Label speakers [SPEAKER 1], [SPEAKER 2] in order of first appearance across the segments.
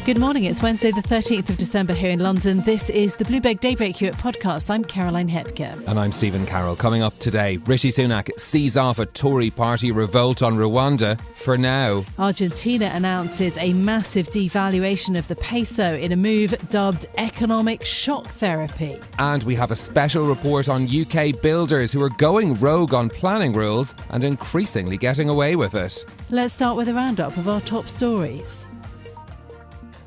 [SPEAKER 1] Good morning. It's Wednesday, the 13th of December here in London. This is the Bloomberg Daybreak Europe podcast. I'm Caroline Hepker.
[SPEAKER 2] And I'm Stephen Carroll. Coming up today, Rishi Sunak sees off a Tory party revolt on Rwanda for now.
[SPEAKER 1] Argentina announces a massive devaluation of the peso in a move dubbed economic shock therapy.
[SPEAKER 2] And we have a special report on UK builders who are going rogue on planning rules and increasingly getting away with it.
[SPEAKER 1] Let's start with a roundup of our top stories.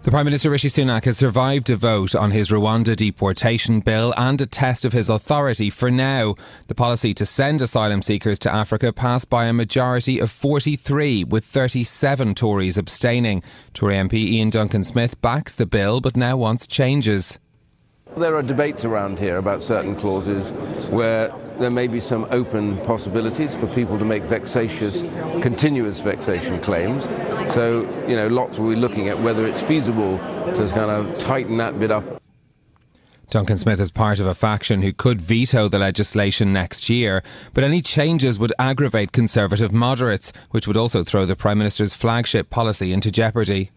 [SPEAKER 2] The Prime Minister Rishi Sunak has survived a vote on his Rwanda deportation bill and a test of his authority for now. The policy to send asylum-seekers to Africa passed by a majority of 43, with 37 Tories abstaining. Tory MP Ian Duncan-Smith backs the bill but now wants changes.
[SPEAKER 3] There are debates around here about certain clauses where there may be some open possibilities for people to make continuous vexation claims. So, lots will be looking at whether it's feasible to kind of tighten that bit up.
[SPEAKER 2] Duncan Smith is part of a faction who could veto the legislation next year, but any changes would aggravate Conservative moderates, which would also throw the Prime Minister's flagship policy into jeopardy.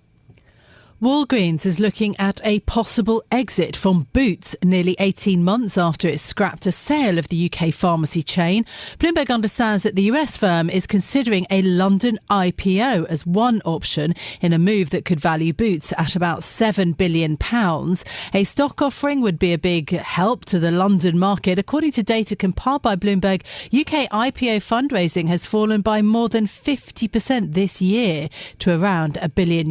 [SPEAKER 1] Walgreens is looking at a possible exit from Boots nearly 18 months after it scrapped a sale of the UK pharmacy chain. Bloomberg understands that the US firm is considering a London IPO as one option in a move that could value Boots at about £7 billion. A stock offering would be a big help to the London market. According to data compiled by Bloomberg, UK IPO fundraising has fallen by more than 50% this year to around $1 billion.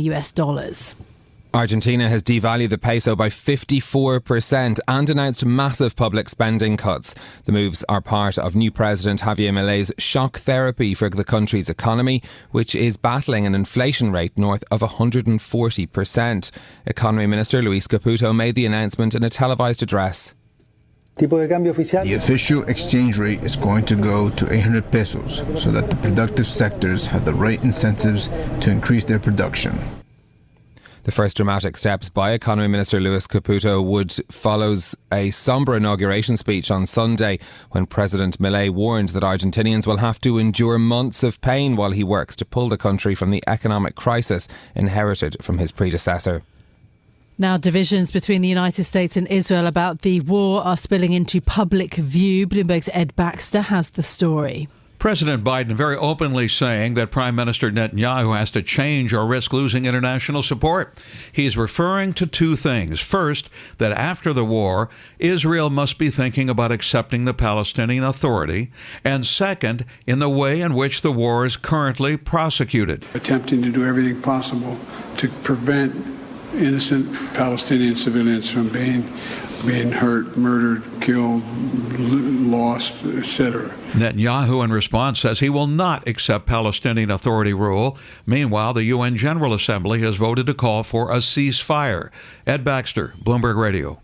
[SPEAKER 2] Argentina has devalued the peso by 54% and announced massive public spending cuts. The moves are part of new President Javier Milei's shock therapy for the country's economy, which is battling an inflation rate north of 140%. Economy Minister Luis Caputo made the announcement in a televised address.
[SPEAKER 4] The official exchange rate is going to go to 800 pesos so that the productive sectors have the right incentives to increase their production.
[SPEAKER 2] The first dramatic steps by Economy Minister Luis Caputo follows a sombre inauguration speech on Sunday when President Milei warned that Argentinians will have to endure months of pain while he works to pull the country from the economic crisis inherited from his predecessor.
[SPEAKER 1] Now, divisions between the United States and Israel about the war are spilling into public view. Bloomberg's Ed Baxter has the story.
[SPEAKER 5] President Biden very openly saying that Prime Minister Netanyahu has to change or risk losing international support. He's referring to two things. First, that after the war, Israel must be thinking about accepting the Palestinian Authority. And second, in the way in which the war is currently prosecuted.
[SPEAKER 6] Attempting to do everything possible to prevent innocent Palestinian civilians from being hurt, murdered, killed, lost, etc.
[SPEAKER 5] Netanyahu, in response, says he will not accept Palestinian Authority rule. Meanwhile, the UN General Assembly has voted to call for a ceasefire. Ed Baxter, Bloomberg Radio.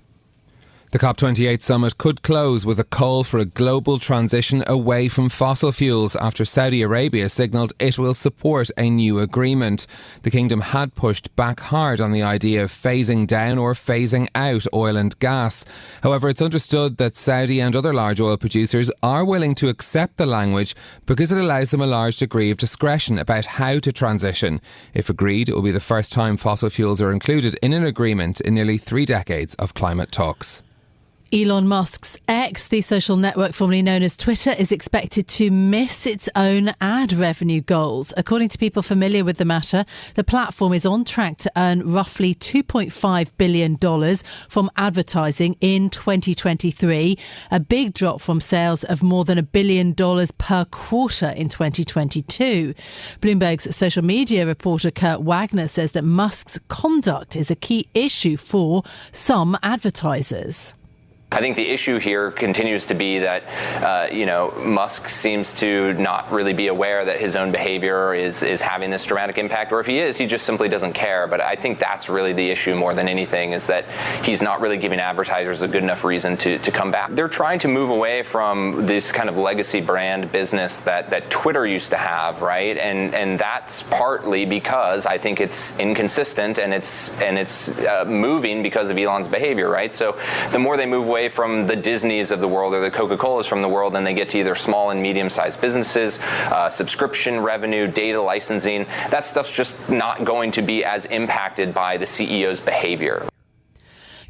[SPEAKER 2] The COP28 summit could close with a call for a global transition away from fossil fuels after Saudi Arabia signalled it will support a new agreement. The kingdom had pushed back hard on the idea of phasing down or phasing out oil and gas. However, it's understood that Saudi and other large oil producers are willing to accept the language because it allows them a large degree of discretion about how to transition. If agreed, it will be the first time fossil fuels are included in an agreement in nearly 3 decades of climate talks.
[SPEAKER 1] Elon Musk's X, the social network formerly known as Twitter, is expected to miss its own ad revenue goals. According to people familiar with the matter, the platform is on track to earn roughly $2.5 billion from advertising in 2023, a big drop from sales of more than $1 billion per quarter in 2022. Bloomberg's social media reporter Kurt Wagner says that Musk's conduct is a key issue for some advertisers.
[SPEAKER 7] I think the issue here continues to be that, Musk seems to not really be aware that his own behavior is having this dramatic impact, or if he is, he just simply doesn't care. But I think that's really the issue more than anything, is that he's not really giving advertisers a good enough reason to come back. They're trying to move away from this kind of legacy brand business that Twitter used to have, right? And that's partly because I think it's inconsistent and it's moving because of Elon's behavior, right? So the more they move away away from the Disneys of the world or the Coca-Colas from the world, and they get to either small and medium-sized businesses, subscription revenue, data licensing. That stuff's just not going to be as impacted by the CEO's behavior.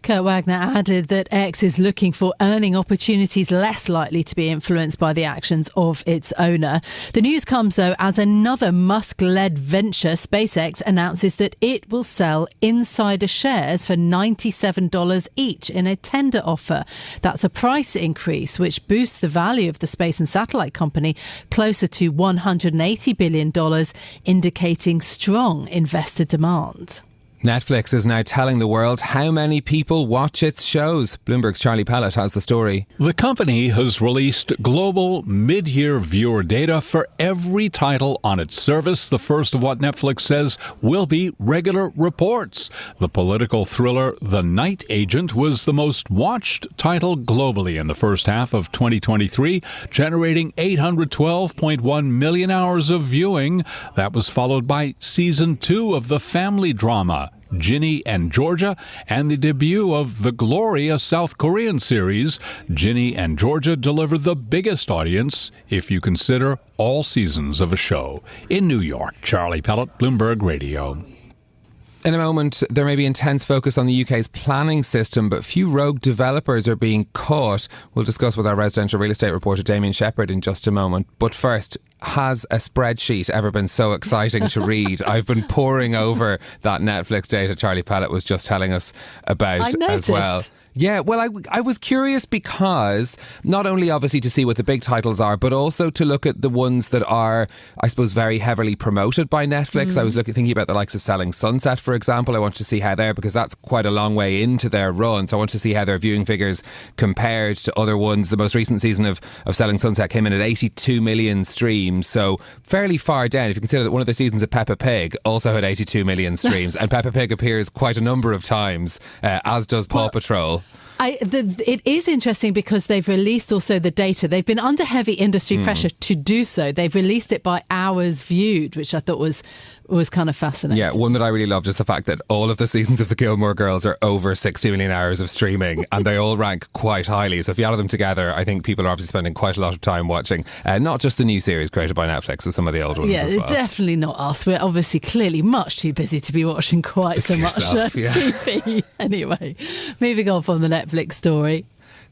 [SPEAKER 1] Kurt Wagner added that X is looking for earning opportunities less likely to be influenced by the actions of its owner. The news comes, though, as another Musk-led venture, SpaceX, announces that it will sell insider shares for $97 each in a tender offer. That's a price increase which boosts the value of the space and satellite company closer to $180 billion, indicating strong investor demand.
[SPEAKER 2] Netflix is now telling the world how many people watch its shows. Bloomberg's Charlie Pellett has the story.
[SPEAKER 8] The company has released global mid-year viewer data for every title on its service. The first of what Netflix says will be regular reports. The political thriller The Night Agent was the most watched title globally in the first half of 2023, generating 812.1 million hours of viewing. That was followed by season 2 of the family drama Ginny and Georgia, and the debut of the Gloria South Korean series. Ginny and Georgia delivered the biggest audience if you consider all seasons of a show. In New York, Charlie Pellett, Bloomberg Radio.
[SPEAKER 2] In a moment, there may be intense focus on the UK's planning system, but few rogue developers are being caught. We'll discuss with our residential real estate reporter Damien Shepherd in just a moment. But first, has a spreadsheet ever been so exciting to read? I've been poring over that Netflix data Charlie Pellett was just telling us about as well. Yeah, well, I was curious because not only obviously to see what the big titles are, but also to look at the ones that are, I suppose, very heavily promoted by Netflix. I was thinking about the likes of Selling Sunset, for example. I want to see how because that's quite a long way into their run. So I want to see how their viewing figures compared to other ones. The most recent season of Selling Sunset came in at 82 million streams. So fairly far down. If you consider that one of the seasons of Peppa Pig also had 82 million streams. And Peppa Pig appears quite a number of times, as does Paw Patrol.
[SPEAKER 1] It is interesting because they've released also the data. They've been under heavy industry pressure to do so. They've released it by hours viewed, which I thought was kind of fascinating.
[SPEAKER 2] Yeah, one that I really loved is the fact that all of the seasons of the Gilmore Girls are over 60 million hours of streaming, and they all rank quite highly. So if you add them together, I think people are obviously spending quite a lot of time watching not just the new series created by Netflix, but some of the old ones as well. Yeah,
[SPEAKER 1] definitely not us. We're obviously clearly much too busy to be watching quite so much TV. Anyway, moving on from the Netflix story.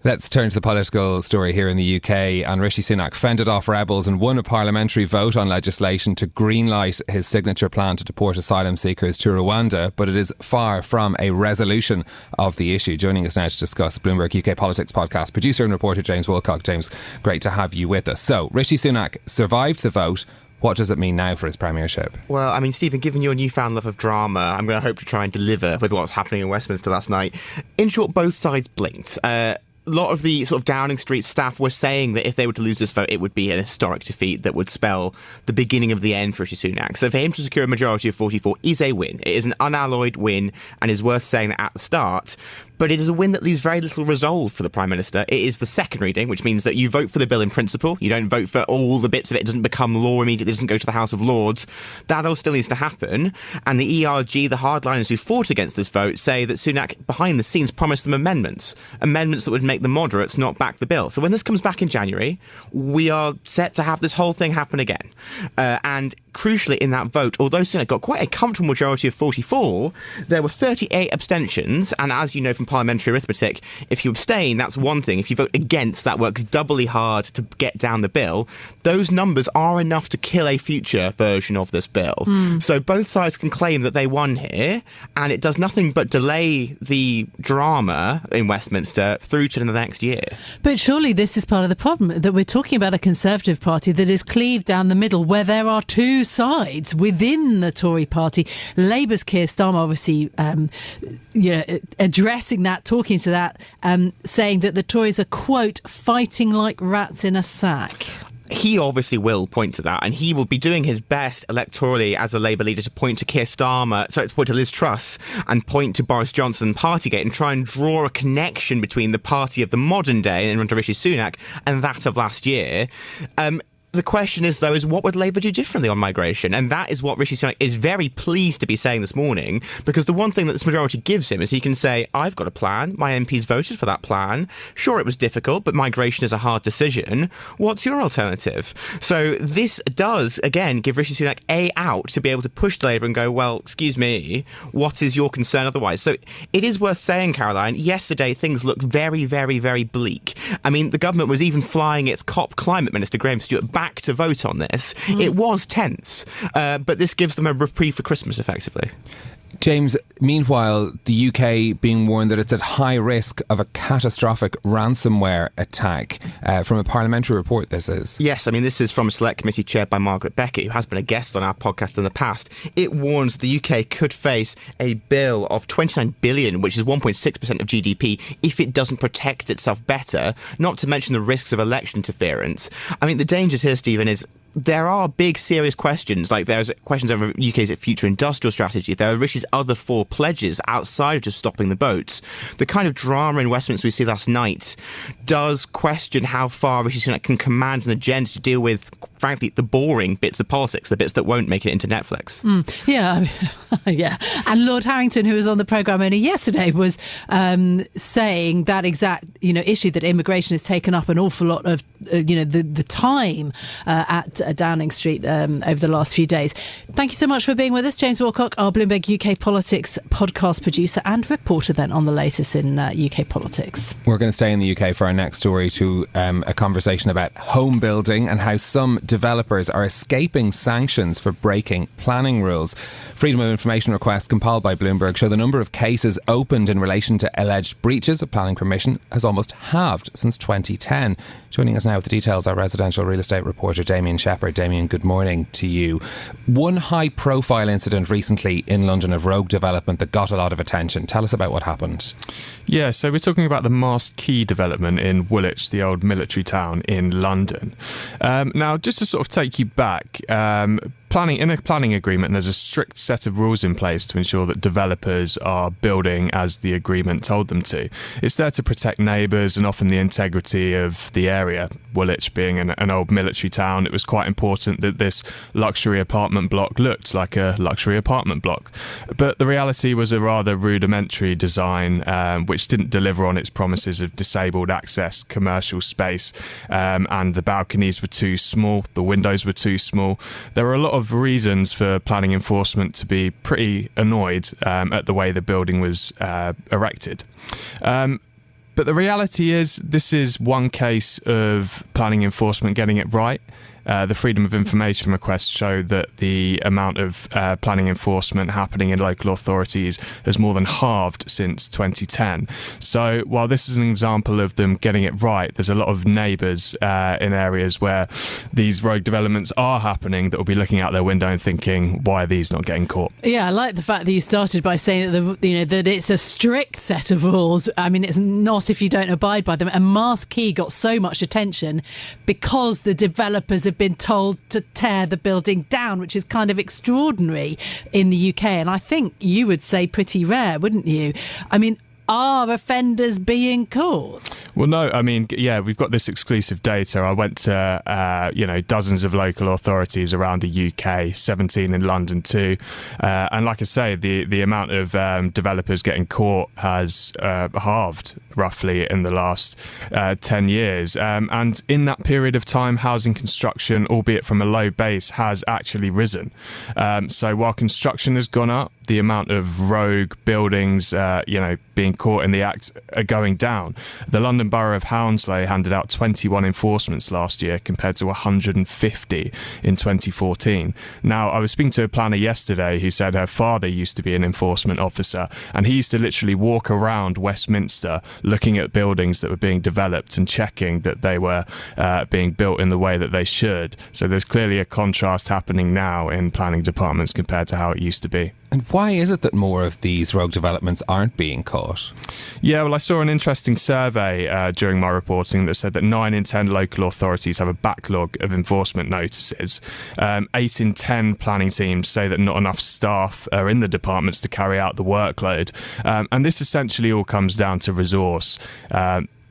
[SPEAKER 2] Let's turn to the political story here in the UK. And Rishi Sunak fended off rebels and won a parliamentary vote on legislation to greenlight his signature plan to deport asylum seekers to Rwanda. But it is far from a resolution of the issue. Joining us now to discuss Bloomberg UK Politics podcast, producer and reporter James Wilcock. James, great to have you with us. So, Rishi Sunak survived the vote. What does it mean now for his premiership?
[SPEAKER 9] Well, I mean, Stephen, given your newfound love of drama, I'm going to hope to try and deliver with what's happening in Westminster last night. In short, both sides blinked. A lot of the sort of Downing Street staff were saying that if they were to lose this vote, it would be an historic defeat that would spell the beginning of the end for Rishi Sunak. So for him to secure a majority of 44 is a win. It is an unalloyed win and is worth saying that at the start. But it is a win that leaves very little resolve for the Prime Minister. It is the second reading, which means that you vote for the bill in principle. You don't vote for all the bits of it. It doesn't become law immediately. It doesn't go to the House of Lords. That all still needs to happen. And the ERG, the hardliners who fought against this vote, say that Sunak, behind the scenes, promised them amendments that would make the moderates not back the bill. So when this comes back in January, we are set to have this whole thing happen again. And crucially, in that vote, although Sunak got quite a comfortable majority of 44, there were 38 abstentions. And as you know from parliamentary arithmetic, if you abstain, that's one thing. If you vote against, that works doubly hard to get down the bill. Those numbers are enough to kill a future version of this bill. So both sides can claim that they won here, and it does nothing but delay the drama in Westminster through to the next year.
[SPEAKER 1] But surely this is part of the problem, that we're talking about a Conservative Party that is cleaved down the middle, where there are two sides within the Tory party. Labour's Keir Starmer obviously addressing that, talking to that, saying that the Tories are, quote, fighting like rats in a sack.
[SPEAKER 9] He obviously will point to that, and he will be doing his best electorally as a Labour leader to point to Keir Starmer, to point to Liz Truss, and point to Boris Johnson and Partygate, and try and draw a connection between the party of the modern day and under Rishi Sunak and that of last year. The question is, though, is what would Labour do differently on migration? And that is what Rishi Sunak is very pleased to be saying this morning, because the one thing that this majority gives him is he can say, I've got a plan. My MPs voted for that plan. Sure, it was difficult, but migration is a hard decision. What's your alternative? So this does, again, give Rishi Sunak a out to be able to push Labour and go, well, excuse me, what is your concern otherwise? So it is worth saying, Caroline, yesterday things looked very, very, very bleak. I mean, the government was even flying its COP climate minister, Graham Stewart, back to vote on this. It was tense, but this gives them a reprieve for Christmas, effectively.
[SPEAKER 2] James, meanwhile, the UK being warned that it's at high risk of a catastrophic ransomware attack. From a parliamentary report, this is.
[SPEAKER 9] Yes, I mean, this is from a select committee chaired by Margaret Beckett, who has been a guest on our podcast in the past. It warns the UK could face a bill of 29 billion, which is 1.6% of GDP, if it doesn't protect itself better, not to mention the risks of election interference. I mean, the dangers here, Stephen, is there are big, serious questions, like there's questions over UK's future industrial strategy. There are Rishi's other 4 pledges outside of just stopping the boats. The kind of drama in Westminster we see last night does question how far Rishi Sunak can command an agenda to deal with, frankly, the boring bits of politics, the bits that won't make it into Netflix.
[SPEAKER 1] Yeah. And Lord Harrington, who was on the programme only yesterday, was saying that exact, issue, that immigration has taken up an awful lot of, the time at Downing Street over the last few days. Thank you so much for being with us, James Wilcock, our Bloomberg UK Politics podcast producer and reporter then on the latest in UK politics.
[SPEAKER 2] We're going to stay in the UK for our next story to a conversation about home building and how some developers are escaping sanctions for breaking planning rules. Freedom of information requests compiled by Bloomberg show the number of cases opened in relation to alleged breaches of planning permission has almost halved since 2010. Joining us now with the details, our residential real estate reporter Damien Shepherd. Damien, good morning to you. One high-profile incident recently in London of rogue development that got a lot of attention. Tell us about what happened.
[SPEAKER 10] Yeah, so we're talking about the Mast Quay development in Woolwich, the old military town in London. Now, just to sort of take you back, in a planning agreement, there's a strict set of rules in place to ensure that developers are building as the agreement told them to. It's there to protect neighbours and often the integrity of the area. Woolwich being an old military town, it was quite important that this luxury apartment block looked like a luxury apartment block. But the reality was a rather rudimentary design, which didn't deliver on its promises of disabled access, commercial space, and the balconies were too small, the windows were too small. There were a lot of reasons for planning enforcement to be pretty annoyed at the way the building was erected. But the reality is, this is one case of planning enforcement getting it right. The Freedom of Information requests show that the amount of planning enforcement happening in local authorities has more than halved since 2010. So while this is an example of them getting it right, there's a lot of neighbours in areas where these rogue developments are happening that will be looking out their window and thinking, why are these not getting caught?
[SPEAKER 1] Yeah, I like the fact that you started by saying that that it's a strict set of rules. I mean, it's not if you don't abide by them. And Mast Quay got so much attention because the developers have been told to tear the building down, which is kind of extraordinary in the UK. And I think you would say pretty rare, wouldn't you? I mean, are offenders being caught?
[SPEAKER 10] Well, no, I mean, yeah, we've got this exclusive data. I went to, dozens of local authorities around the UK, 17 in London too. And like I say, the amount of developers getting caught has halved roughly in the last 10 years. And in that period of time, housing construction, albeit from a low base, has actually risen. So while construction has gone up, the amount of rogue buildings, being caught in the act are going down. The London Borough of Hounslow handed out 21 enforcements last year compared to 150 in 2014. Now, I was speaking to a planner yesterday who said her father used to be an enforcement officer, and he used to literally walk around Westminster looking at buildings that were being developed and checking that they were being built in the way that they should. So there's clearly a contrast happening now in planning departments compared to how it used to be.
[SPEAKER 2] And why is it that more of these rogue developments aren't being caught?
[SPEAKER 10] Yeah, well, I saw an interesting survey during my reporting that said that 9 in 10 local authorities have a backlog of enforcement notices. 8 in 10 planning teams say that not enough staff are in the departments to carry out the workload. And this essentially all comes down to resource.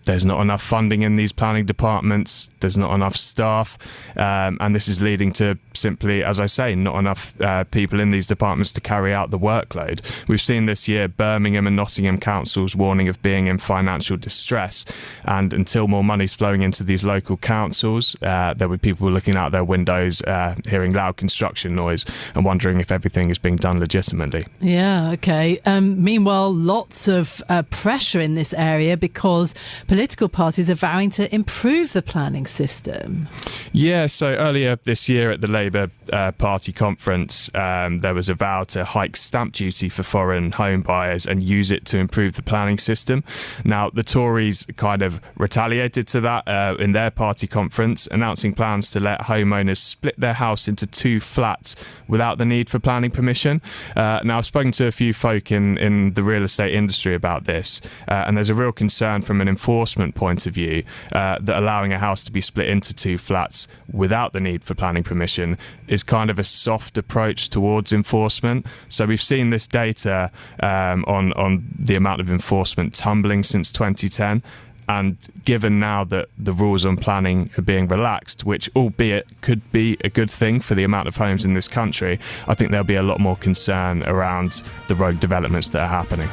[SPEAKER 10] there's not enough funding in these planning departments, there's not enough staff, and this is leading to simply, as I say, not enough people in these departments to carry out the workload. We've seen this year Birmingham and Nottingham councils warning of being in financial distress, and until more money's flowing into these local councils, there'll be people looking out their windows, hearing loud construction noise and wondering if everything is being done legitimately.
[SPEAKER 1] Yeah, okay. Meanwhile, lots of pressure in this area because political parties are vowing to improve the planning system.
[SPEAKER 10] Yeah, so earlier this year at the Labour Party conference, there was a vow to hike stamp duty for foreign home buyers and use it to improve the planning system. Now, the Tories kind of retaliated to that in their party conference, announcing plans to let homeowners split their house into 2 flats without the need for planning permission. Now, I've spoken to a few folk in the real estate industry about this, and there's a real concern from an enforcement point of view that allowing a house to be split into 2 flats without the need for planning permission is kind of a soft approach towards enforcement. So we've seen this data on the amount of enforcement tumbling since 2010. And given now that the rules on planning are being relaxed, which albeit could be a good thing for the amount of homes in this country, I think there'll be a lot more concern around the rogue developments that are happening.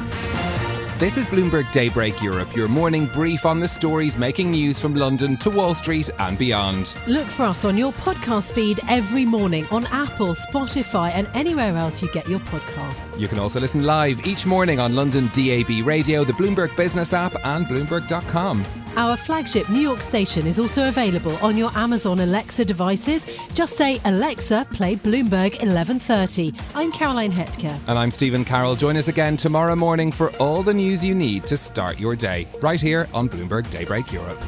[SPEAKER 2] This is Bloomberg Daybreak Europe, your morning brief on the stories making news from London to Wall Street and beyond.
[SPEAKER 1] Look for us on your podcast feed every morning on Apple, Spotify and anywhere else you get your podcasts.
[SPEAKER 2] You can also listen live each morning on London DAB Radio, the Bloomberg Business app and Bloomberg.com.
[SPEAKER 1] Our flagship New York station is also available on your Amazon Alexa devices. Just say, Alexa, play Bloomberg 1130. I'm Caroline Hepker.
[SPEAKER 2] And I'm Stephen Carroll. Join us again tomorrow morning for all the news you need to start your day, right here on Bloomberg Daybreak Europe.